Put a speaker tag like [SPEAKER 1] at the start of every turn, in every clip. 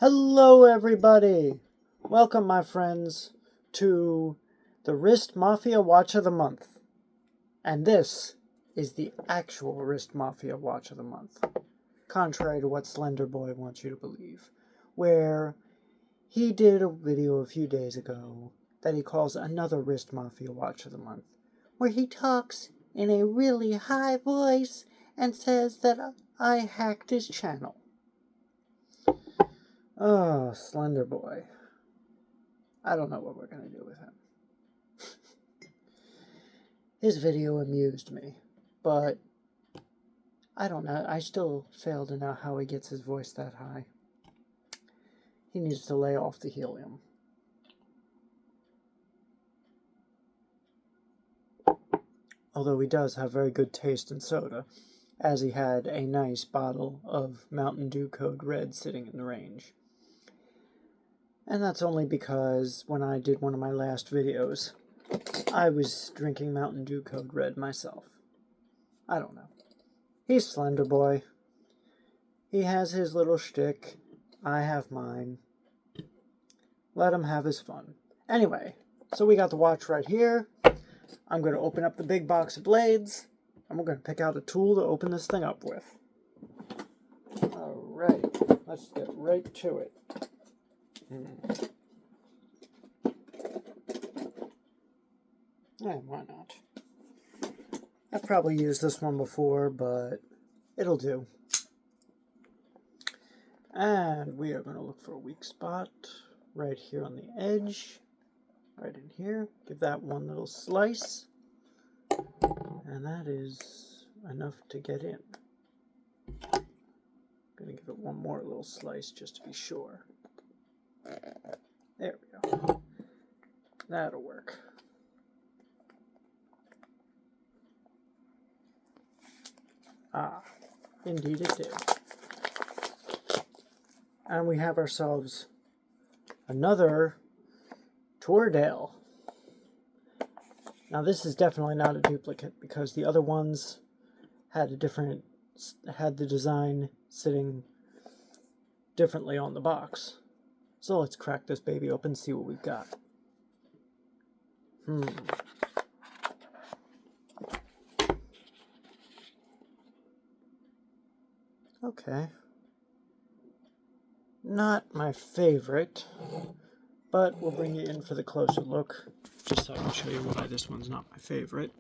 [SPEAKER 1] Hello everybody! Welcome my friends to the Wrist Mafia Watch of the Month. And this is the actual Wrist Mafia Watch of the Month. Contrary to what Slender Boy wants you to believe. Where he did a video a few days ago that he calls another Wrist Mafia Watch of the Month. Where he talks in a really high voice and says that I hacked his channel. Oh, Slender Boy. I don't know what we're going to do with him. His video amused me, but I don't know. I still fail to know how he gets his voice that high. He needs to lay off the helium. Although he does have very good taste in soda, as he had a nice bottle of Mountain Dew Code Red sitting in the range. And that's only because when I did one of my last videos, I was drinking Mountain Dew Code Red myself. I don't know. He's Slender Boy. He has his little shtick. I have mine. Let him have his fun. Anyway, so we got the watch right here. I'm going to open up the big box of blades, and we're going to pick out a tool to open this thing up with. Alright, let's get right to it. Why not? I've probably used this one before, but it'll do. And we are going to look for a weak spot right here on the edge. Right in here. Give that one little slice. And that is enough to get in. I'm going to give it one more little slice just to be sure. There we go. That'll work. Ah, indeed it did. And we have ourselves another Tourdale. Now this is definitely not a duplicate because the other ones had the design sitting differently on the box. So let's crack this baby open and see what we've got. Okay. Not my favorite, but we'll bring you in for the closer look, just so I can show you why this one's not my favorite.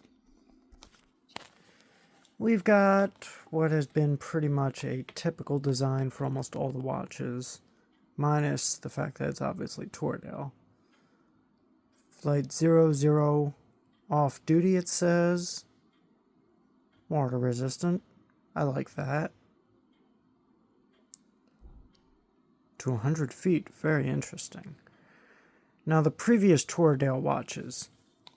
[SPEAKER 1] We've got what has been pretty much a typical design for almost all the watches, minus the fact that it's obviously Tourdale. Flight 00 off duty, it says. Water resistant. I like that. To 100 feet, very interesting. Now the previous Tourdale watches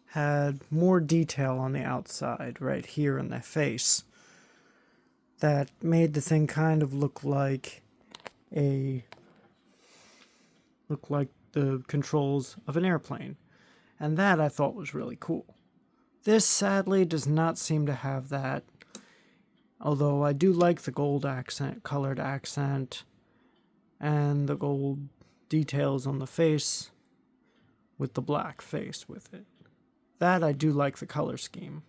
[SPEAKER 1] had more detail on the outside, right here in the face, that made the thing kind of look like the controls of an airplane. And that I thought was really cool. This sadly does not seem to have that, although I do like the gold accent, colored accent, and the gold details on the face with the black face with it. That I do like the color scheme.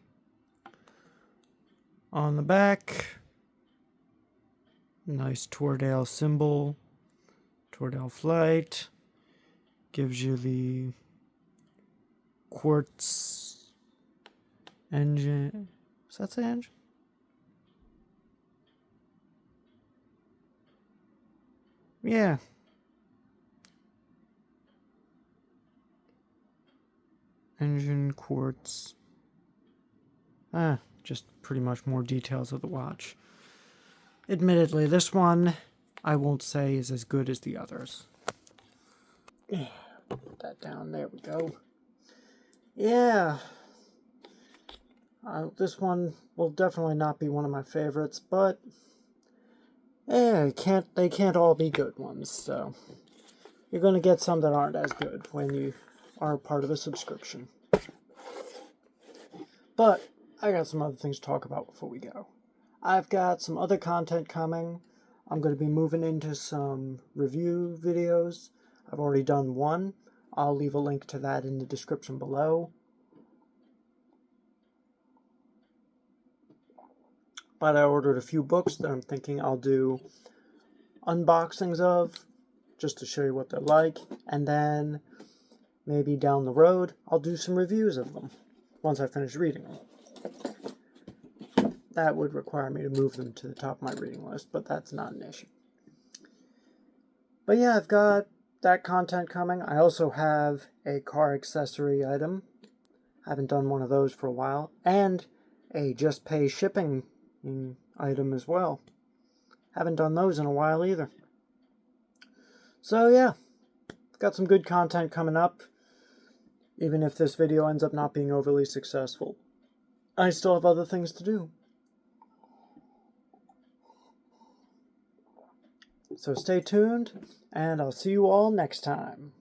[SPEAKER 1] On the back, nice Tourdale symbol, Tourdale flight, gives you the quartz engine. Is that the engine? Yeah. Engine, quartz. Just pretty much more details of the watch. Admittedly, this one I won't say is as good as the others. Put that down. There we go. Yeah. This one will definitely not be one of my favorites, but they can't all be good ones, so you're going to get some that aren't as good when you are part of a subscription. But I got some other things to talk about before we go. I've got some other content coming I'm going to be moving into some review videos. I've already done one. I'll leave a link to that in the description below. But I ordered a few books that I'm thinking I'll do unboxings of, just to show you what they're like, and then maybe down the road I'll do some reviews of them once I finish reading them. That would require me to move them to the top of my reading list, but that's not an issue. But yeah, I've got that content coming. I also have a car accessory item. I haven't done one of those for a while. And a just pay shipping item as well. Haven't done those in a while either. So yeah, got some good content coming up. Even if this video ends up not being overly successful, I still have other things to do. So stay tuned, and I'll see you all next time.